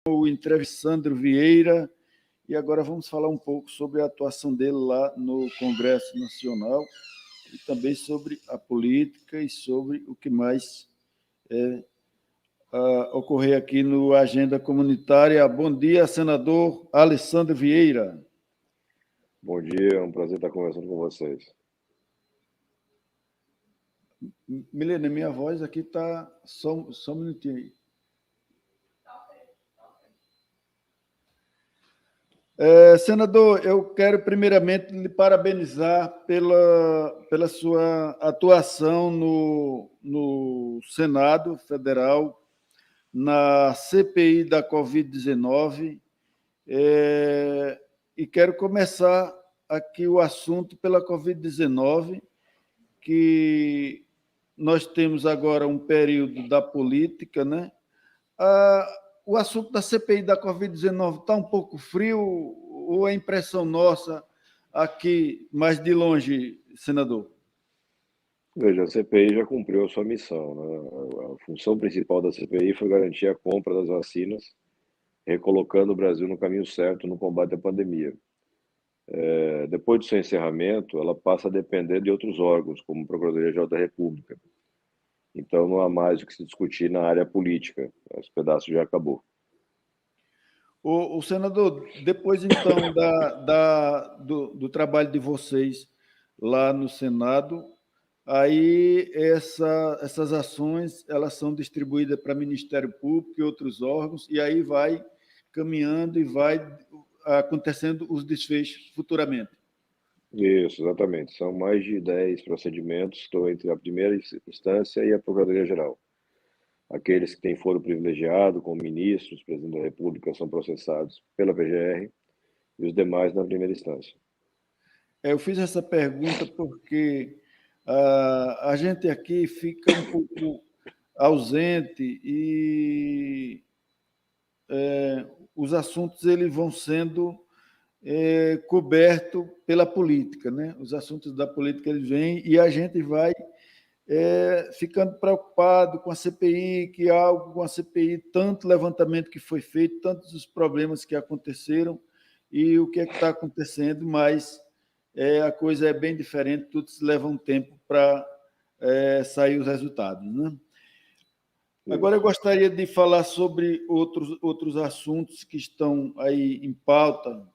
o entrevistando Vieira, e agora vamos falar um pouco sobre a atuação dele lá no Congresso Nacional e também sobre a política e sobre o que mais ocorrer aqui no Agenda Comunitária. Bom dia, senador Alessandro Vieira. Bom dia, é um prazer estar conversando com vocês. Milena, minha voz aqui está... Só um minutinho aí. Senador, eu quero primeiramente lhe parabenizar pela sua atuação no Senado Federal, na CPI da Covid-19, e quero começar aqui o assunto pela Covid-19, que nós temos agora um período da política, né? O assunto da CPI da Covid-19 está um pouco frio ou é impressão nossa aqui, mais de longe, senador? Veja, a CPI já cumpriu a sua missão, né? A função principal da CPI foi garantir a compra das vacinas, recolocando o Brasil no caminho certo no combate à pandemia. Depois do seu encerramento, ela passa a depender de outros órgãos, como a Procuradoria-Geral da República. Então, não há mais o que se discutir na área política. Esse pedaço já acabou. O senador, depois, então, do trabalho de vocês lá no Senado, aí essas ações elas são distribuídas para Ministério Público e outros órgãos, e aí vai caminhando e vai acontecendo os desfechos futuramente. Isso, exatamente. São mais de 10 procedimentos, estou entre a primeira instância e a Procuradoria-Geral. Aqueles que têm foro privilegiado, como ministros, presidente da República, são processados pela PGR e os demais na primeira instância. Eu fiz essa pergunta porque a gente aqui fica um pouco ausente e os assuntos eles vão sendo cobertos pela política, né? Os assuntos da política eles vêm e a gente vai ficando preocupado com a CPI, que há algo com a CPI, tanto levantamento que foi feito, tantos os problemas que aconteceram e o que é que está acontecendo, mas a coisa é bem diferente, tudo se leva um tempo para sair os resultados, né? Agora eu gostaria de falar sobre outros assuntos que estão aí em pauta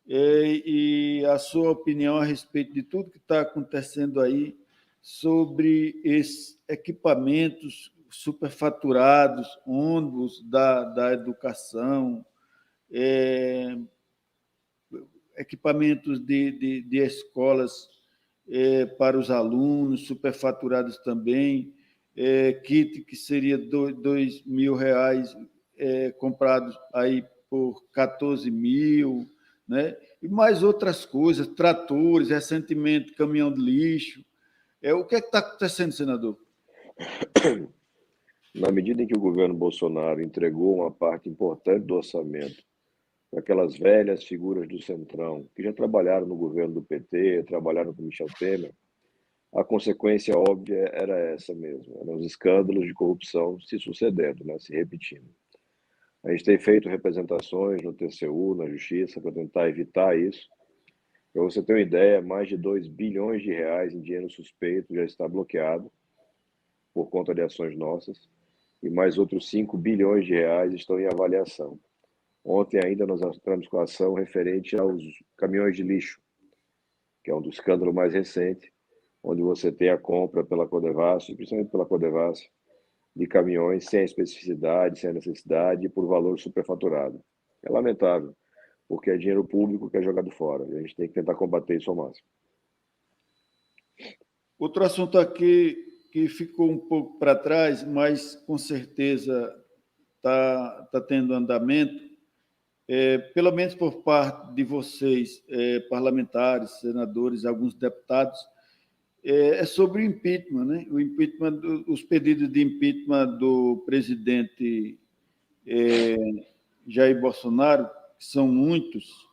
e a sua opinião a respeito de tudo que está acontecendo aí sobre esses equipamentos superfaturados, ônibus da educação, equipamentos de escolas para os alunos, superfaturados também, kit que seria R$ 2.000, comprados aí por 14 mil, né? E mais outras coisas, tratores, recentemente caminhão de lixo. O que é que está acontecendo, senador? Na medida em que o governo Bolsonaro entregou uma parte importante do orçamento para aquelas velhas figuras do Centrão, que já trabalharam no governo do PT, trabalharam com Michel Temer, a consequência óbvia era essa mesmo, eram os escândalos de corrupção se sucedendo, né, se repetindo. A gente tem feito representações no TCU, na Justiça, para tentar evitar isso. Para você ter uma ideia, mais de 2 bilhões de reais em dinheiro suspeito já está bloqueado por conta de ações nossas, e mais outros 5 bilhões de reais estão em avaliação. Ontem ainda nós entramos com a ação referente aos caminhões de lixo, que é um dos escândalos mais recentes, onde você tem a compra pela Codevasf, principalmente pela Codevasf, de caminhões sem a especificidade, sem a necessidade e por valor superfaturado. É lamentável, porque é dinheiro público que é jogado fora, e a gente tem que tentar combater isso ao máximo. Outro assunto aqui que ficou um pouco para trás, mas com certeza está tendo andamento, pelo menos por parte de vocês, parlamentares, senadores, alguns deputados, sobre o impeachment, né? O impeachment, os pedidos de impeachment do presidente Jair Bolsonaro, que são muitos,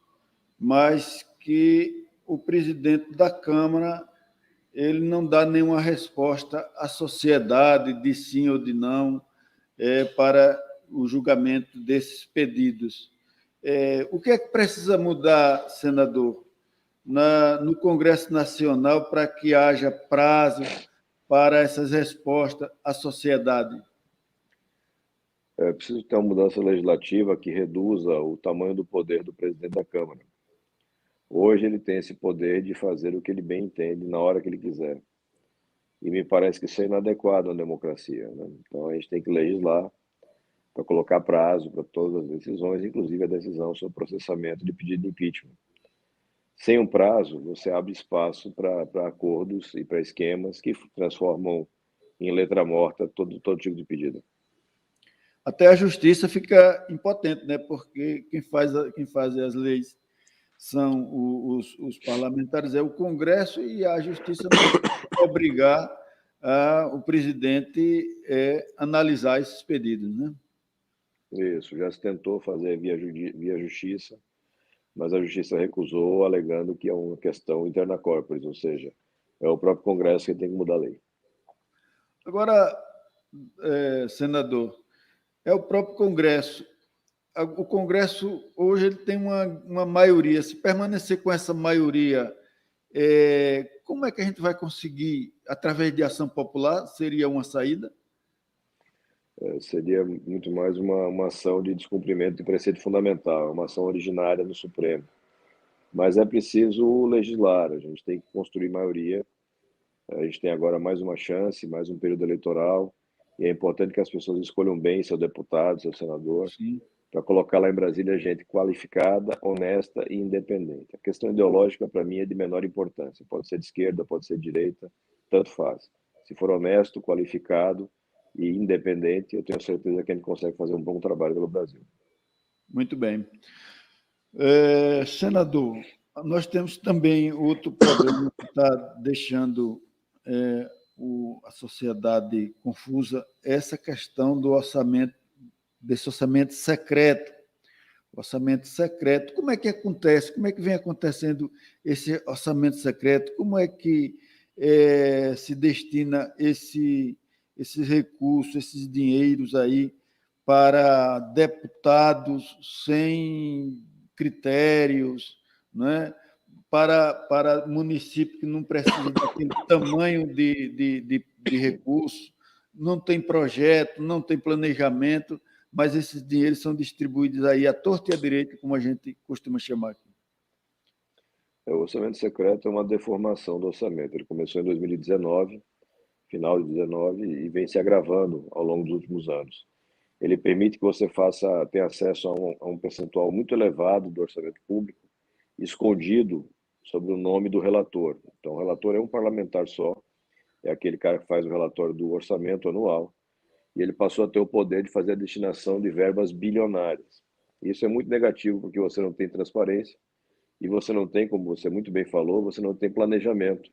mas que o presidente da Câmara ele não dá nenhuma resposta à sociedade de sim ou de não para o julgamento desses pedidos. O que é que precisa mudar, senador, no Congresso Nacional para que haja prazo para essas respostas à sociedade? É preciso ter uma mudança legislativa que reduza o tamanho do poder do presidente da Câmara. Hoje ele tem esse poder de fazer o que ele bem entende, na hora que ele quiser. E me parece que isso é inadequado na democracia, né? Então a gente tem que legislar para colocar prazo para todas as decisões, inclusive a decisão sobre processamento de pedido de impeachment. Sem um prazo, você abre espaço para acordos e para esquemas que transformam em letra morta todo tipo de pedido. Até a justiça fica impotente, né? Porque quem faz as leis são os parlamentares, é o Congresso, e a justiça não pode obrigar o presidente a analisar esses pedidos, né? Isso, já se tentou fazer via justiça, mas a justiça recusou, alegando que é uma questão interna corporis, ou seja, é o próprio Congresso que tem que mudar a lei. Agora, senador, é o próprio Congresso. O Congresso, hoje, ele tem uma maioria. Se permanecer com essa maioria, como é que a gente vai conseguir, através de ação popular, seria uma saída? Seria muito mais uma ação de descumprimento de preceito fundamental, uma ação originária no Supremo. Mas é preciso legislar, a gente tem que construir maioria. A gente tem agora mais uma chance, mais um período eleitoral, e é importante que as pessoas escolham bem seu deputado, seu senador, para colocar lá em Brasília gente qualificada, honesta e independente. A questão ideológica, para mim, é de menor importância. Pode ser de esquerda, pode ser de direita, tanto faz. Se for honesto, qualificado e independente, eu tenho certeza que a gente consegue fazer um bom trabalho pelo Brasil. Muito bem. Senador, nós temos também outro problema que está deixando a sociedade confusa, essa questão do orçamento, desse orçamento secreto. Orçamento secreto, como é que acontece? Como é que vem acontecendo esse orçamento secreto? Como é que se destina esses recursos, esses dinheiros aí para deputados sem critérios, né? Para município que não precisa daquele tamanho de recurso, não tem projeto, não tem planejamento, mas esses dinheiros são distribuídos aí à torta e à direita, como a gente costuma chamar aqui. O orçamento secreto é uma deformação do orçamento. Ele começou em 2019, final de 2019, e vem se agravando ao longo dos últimos anos. Ele permite que você tenha acesso a um percentual muito elevado do orçamento público, escondido sob o nome do relator. Então, o relator é um parlamentar só, é aquele cara que faz o relatório do orçamento anual, e ele passou a ter o poder de fazer a destinação de verbas bilionárias. Isso é muito negativo, porque você não tem transparência, e você não tem, como você muito bem falou, você não tem planejamento.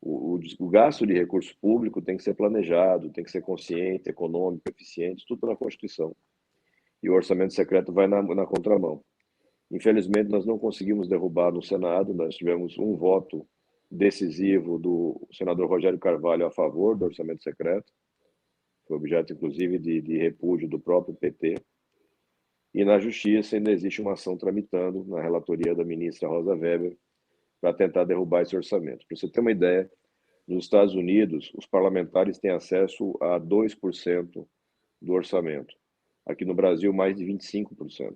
O gasto de recurso público tem que ser planejado, tem que ser consciente, econômico, eficiente, tudo na Constituição. E o orçamento secreto vai na contramão. Infelizmente, nós não conseguimos derrubar no Senado, nós tivemos um voto decisivo do senador Rogério Carvalho a favor do orçamento secreto, foi objeto, inclusive, de repúdio do próprio PT. E na Justiça ainda existe uma ação tramitando, na relatoria da ministra Rosa Weber, para tentar derrubar esse orçamento. Para você ter uma ideia, nos Estados Unidos, os parlamentares têm acesso a 2% do orçamento. Aqui no Brasil, mais de 25%.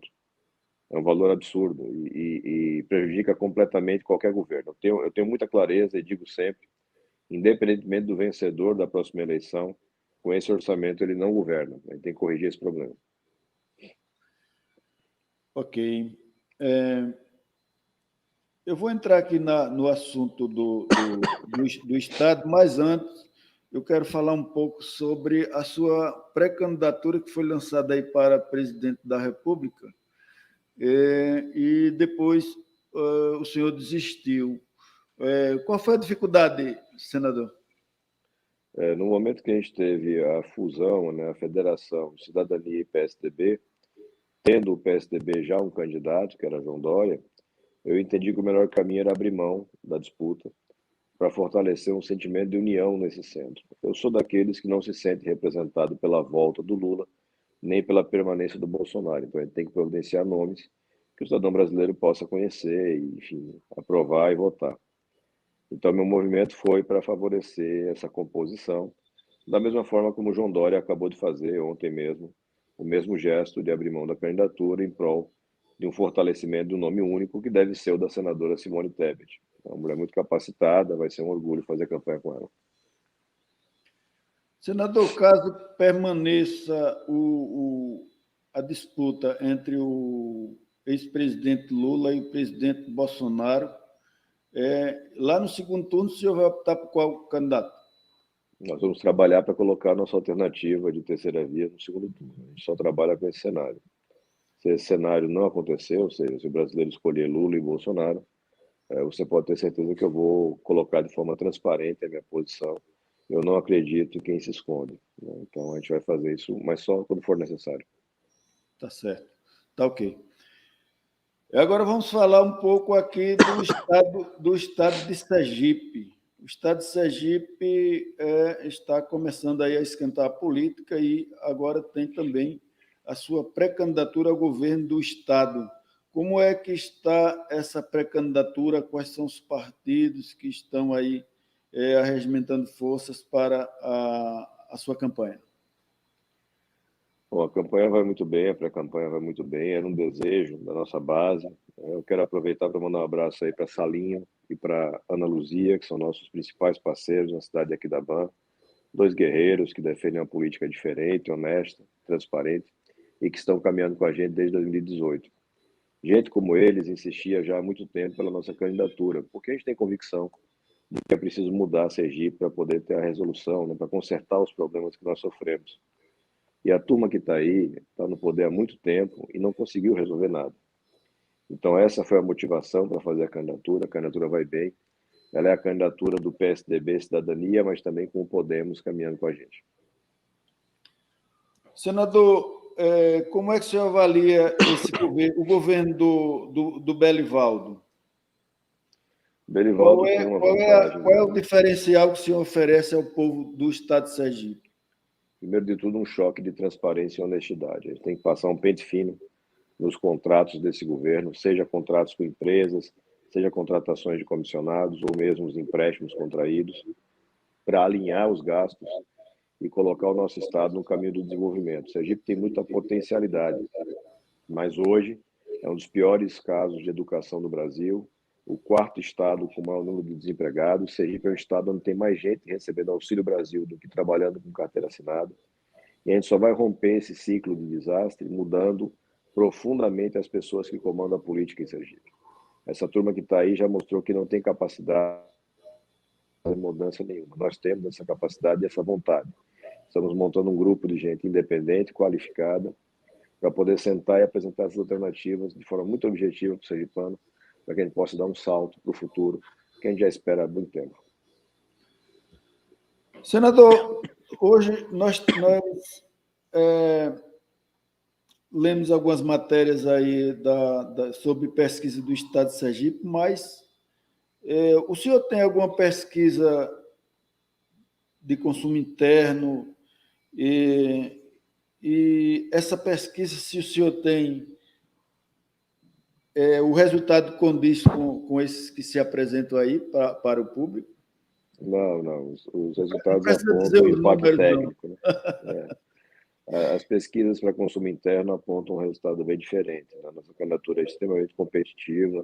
É um valor absurdo e prejudica completamente qualquer governo. Eu tenho muita clareza e digo sempre, independentemente do vencedor da próxima eleição, com esse orçamento ele não governa. Ele tem que corrigir esse problema. Ok. Eu vou entrar aqui no assunto do Estado, mas antes eu quero falar um pouco sobre a sua pré-candidatura que foi lançada aí para presidente da República, e depois o senhor desistiu. Qual foi a dificuldade, senador? No momento que a gente teve a fusão, né, a Federação Cidadania e PSDB, tendo o PSDB já um candidato, que era João Dória, eu entendi que o melhor caminho era abrir mão da disputa para fortalecer um sentimento de união nesse centro. Eu sou daqueles que não se sente representado pela volta do Lula nem pela permanência do Bolsonaro. Então, a gente tem que providenciar nomes que o cidadão brasileiro possa conhecer e, enfim, aprovar e votar. Então, meu movimento foi para favorecer essa composição, da mesma forma como o João Dória acabou de fazer ontem mesmo, o mesmo gesto de abrir mão da candidatura em prol de um fortalecimento do nome único, que deve ser o da senadora Simone Tebet. É uma mulher muito capacitada, vai ser um orgulho fazer campanha com ela. Senador, caso permaneça a disputa entre o ex-presidente Lula e o presidente Bolsonaro, lá no segundo turno, o senhor vai optar por qual candidato? Nós vamos trabalhar para colocar a nossa alternativa de terceira via no segundo turno. A gente só trabalha com esse cenário. Se esse cenário não acontecer, ou seja, se o brasileiro escolher Lula e Bolsonaro, você pode ter certeza que eu vou colocar de forma transparente a minha posição. Eu não acredito em quem se esconde, né? Então a gente vai fazer isso, mas só quando for necessário. Tá certo. Tá ok. Agora vamos falar um pouco aqui do estado de Sergipe. O estado de Sergipe está começando aí a esquentar a política e agora tem também a sua pré-candidatura ao governo do estado. Como é que está essa pré-candidatura? Quais são os partidos que estão aí arregimentando forças para a sua campanha? Bom, a campanha vai muito bem, a pré-campanha vai muito bem, era um desejo da nossa base. Eu quero aproveitar para mandar um abraço aí para Salinho e para Ana Luzia, que são nossos principais parceiros na cidade de Aquidabã, dois guerreiros que defendem uma política diferente, honesta, transparente e que estão caminhando com a gente desde 2018. Gente como eles insistia já há muito tempo pela nossa candidatura, porque a gente tem convicção de que é preciso mudar a Sergipe para poder ter a resolução, né, para consertar os problemas que nós sofremos. E a turma que está aí está no poder há muito tempo e não conseguiu resolver nada. Então, essa foi a motivação para fazer a candidatura vai bem. Ela é a candidatura do PSDB Cidadania, mas também com o Podemos caminhando com a gente. Senador, como é que o senhor avalia o governo do Belivaldo? Belivaldo tem uma vantagem. Qual é o diferencial que o senhor oferece ao povo do estado de Sergipe? Primeiro de tudo, um choque de transparência e honestidade. A gente tem que passar um pente fino nos contratos desse governo, seja contratos com empresas, seja contratações de comissionados ou mesmo os empréstimos contraídos, para alinhar os gastos e colocar o nosso estado no caminho do desenvolvimento. Sergipe tem muita potencialidade, mas hoje é um dos piores casos de educação do Brasil, o quarto estado com o maior número de desempregados. Sergipe é um estado onde tem mais gente recebendo Auxílio Brasil do que trabalhando com carteira assinada. E a gente só vai romper esse ciclo de desastre mudando profundamente as pessoas que comandam a política em Sergipe. Essa turma que está aí já mostrou que não tem capacidade de mudança nenhuma. Nós temos essa capacidade e essa vontade. Estamos montando um grupo de gente independente, qualificada, para poder sentar e apresentar essas alternativas de forma muito objetiva para o sergipano, para que a gente possa dar um salto para o futuro, que a gente já espera há muito tempo. Senador, hoje nós lemos algumas matérias aí sobre pesquisa do estado de Sergipe, mas o senhor tem alguma pesquisa de consumo interno e essa pesquisa, se o senhor tem, o resultado condiz com esses que se apresentam aí para o público? Não. Os resultados Não dizer apontam o os impacto números, técnico, né? As pesquisas para consumo interno apontam um resultado bem diferente. A nossa candidatura é extremamente competitiva,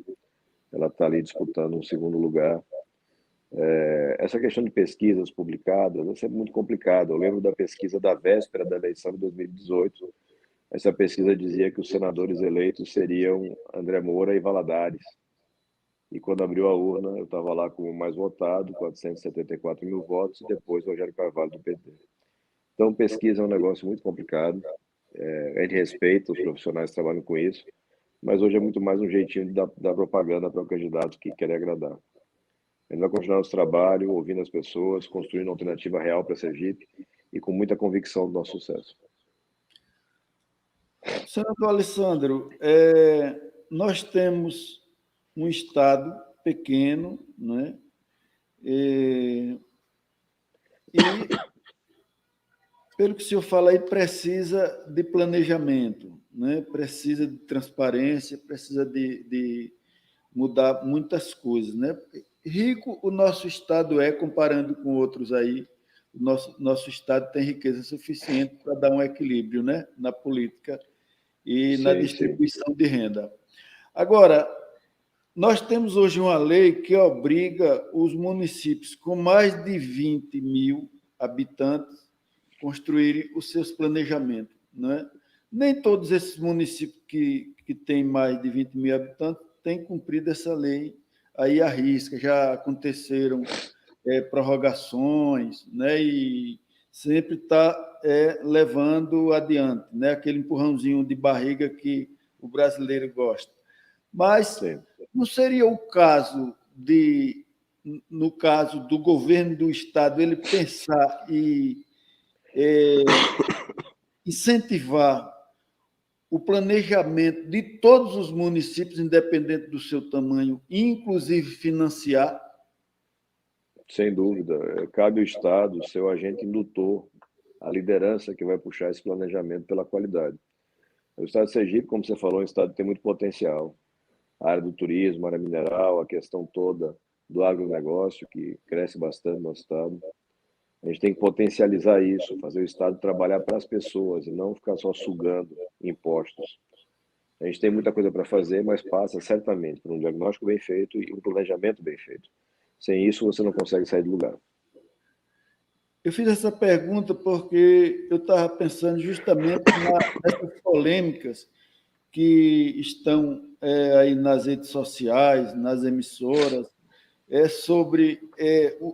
ela está ali disputando um segundo lugar. Essa questão de pesquisas publicadas é sempre muito complicada. Eu lembro da pesquisa da véspera da eleição de 2018. Essa pesquisa dizia que os senadores eleitos seriam André Moura e Valadares. E quando abriu a urna, eu estava lá com o mais votado, 474 mil votos, e depois Rogério Carvalho, do PT. Então, pesquisa é um negócio muito complicado. A gente respeita os profissionais que trabalham com isso, mas hoje é muito mais um jeitinho de dar propaganda para o candidato que quer agradar. A gente vai continuar nosso trabalho, ouvindo as pessoas, construindo uma alternativa real para Sergipe e com muita convicção do nosso sucesso. Senador Alessandro, nós temos um estado pequeno, né? pelo que o senhor fala aí, precisa de planejamento, né? Precisa de transparência, precisa de mudar muitas coisas, né? Rico o nosso Estado é, comparando com outros aí, o nosso Estado tem riqueza suficiente para dar um equilíbrio, né? Na política e na distribuição de renda. Agora, nós temos hoje uma lei que obriga os municípios com mais de 20 mil habitantes a construírem os seus planejamentos, né? Nem todos esses municípios que têm mais de 20 mil habitantes têm cumprido essa lei aí à risca. Já aconteceram prorrogações, né? E sempre está levando adiante, né? Aquele empurrãozinho de barriga que o brasileiro gosta. Mas não seria o caso no caso do governo do Estado, ele pensar e incentivar o planejamento de todos os municípios, independente do seu tamanho, inclusive financiar? Sem dúvida. Cabe ao Estado ser o agente indutor, a liderança que vai puxar esse planejamento pela qualidade. O Estado de Sergipe, como você falou, é um Estado que tem muito potencial. A área do turismo, a área mineral, a questão toda do agronegócio, que cresce bastante no nosso Estado. A gente tem que potencializar isso, fazer o Estado trabalhar para as pessoas e não ficar só sugando impostos. A gente tem muita coisa para fazer, mas passa certamente por um diagnóstico bem feito e um planejamento bem feito. Sem isso, você não consegue sair do lugar. Eu fiz essa pergunta porque eu estava pensando justamente nessas polêmicas que estão aí nas redes sociais, nas emissoras, sobre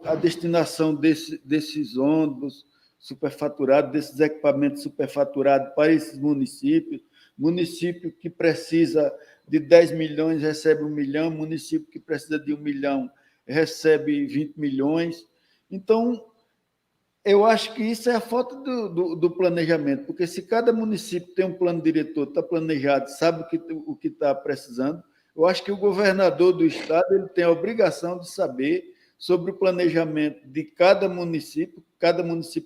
a destinação desses ônibus superfaturados, desses equipamentos superfaturados para esses municípios. Município que precisa de 10 milhões recebe 1 milhão, município que precisa de 1 milhão recebe 20 milhões. Então, eu acho que isso é a falta do planejamento, porque se cada município tem um plano diretor, está planejado, sabe o que está precisando, eu acho que o governador do estado ele tem a obrigação de saber sobre o planejamento de cada município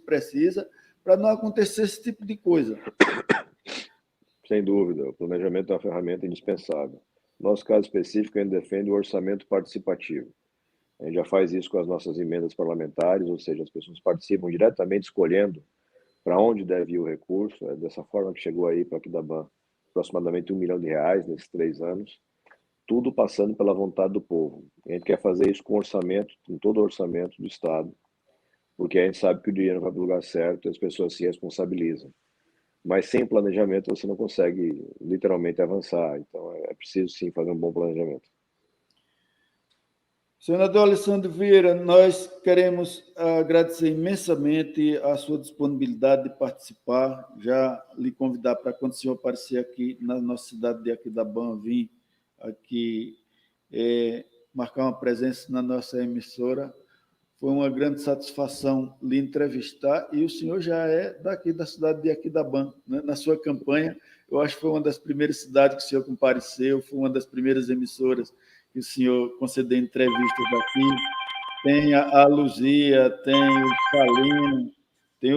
precisa, para não acontecer esse tipo de coisa. Sem dúvida, o planejamento é uma ferramenta indispensável. No nosso caso específico, a gente defende o orçamento participativo. A gente já faz isso com as nossas emendas parlamentares, ou seja, as pessoas participam diretamente escolhendo para onde deve ir o recurso. É dessa forma que chegou aí para Aquidauã aproximadamente R$1 milhão nesses 3 anos, tudo passando pela vontade do povo. A gente quer fazer isso com orçamento, com todo o orçamento do Estado, porque a gente sabe que o dinheiro vai para o lugar certo e as pessoas se responsabilizam. Mas sem planejamento você não consegue literalmente avançar. Então é preciso sim fazer um bom planejamento. Senador Alessandro Vieira, nós queremos agradecer imensamente a sua disponibilidade de participar, já lhe convidar para quando o senhor aparecer aqui na nossa cidade de Aquidauã, vir aqui marcar uma presença na nossa emissora. Foi uma grande satisfação lhe entrevistar e o senhor já é daqui da cidade de Aquidauã, né? Na sua campanha, eu acho que foi uma das primeiras cidades que o senhor compareceu, foi uma das primeiras emissoras que o senhor concedeu entrevistas aqui. Tem a Luzia, tem o Salino, tem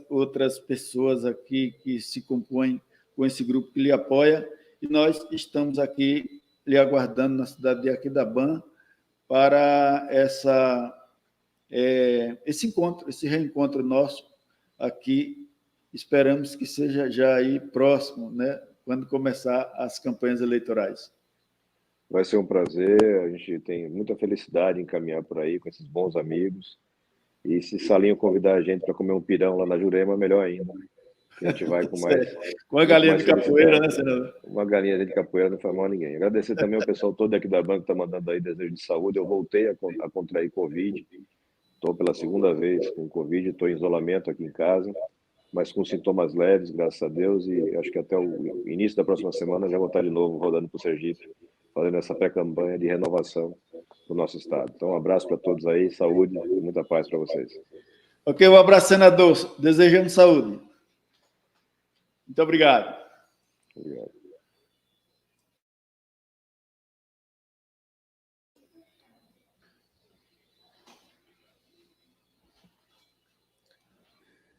outras pessoas aqui que se compõem com esse grupo que lhe apoia e nós estamos aqui lhe aguardando na cidade de Aquidauã para esse reencontro nosso aqui. Esperamos que seja já aí próximo, né, quando começar as campanhas eleitorais. Vai ser um prazer, a gente tem muita felicidade em caminhar por aí com esses bons amigos. E se Salinho convidar a gente para comer um pirão lá na Jurema, melhor ainda. A gente vai com mais. Com a galinha de capoeira, né, senador? Uma galinha de capoeira não faz mal a ninguém. Agradecer também ao pessoal todo aqui da banca que está mandando aí desejo de saúde. Eu voltei a contrair Covid. Estou pela segunda vez com Covid, estou em isolamento aqui em casa, mas com sintomas leves, graças a Deus, e acho que até o início da próxima semana já vou estar de novo rodando para o Sergipe, fazendo essa pré-campanha de renovação do nosso estado. Então, um abraço para todos aí, saúde e muita paz para vocês. Ok, um abraço, senador. Desejamos saúde. Muito obrigado. Obrigado.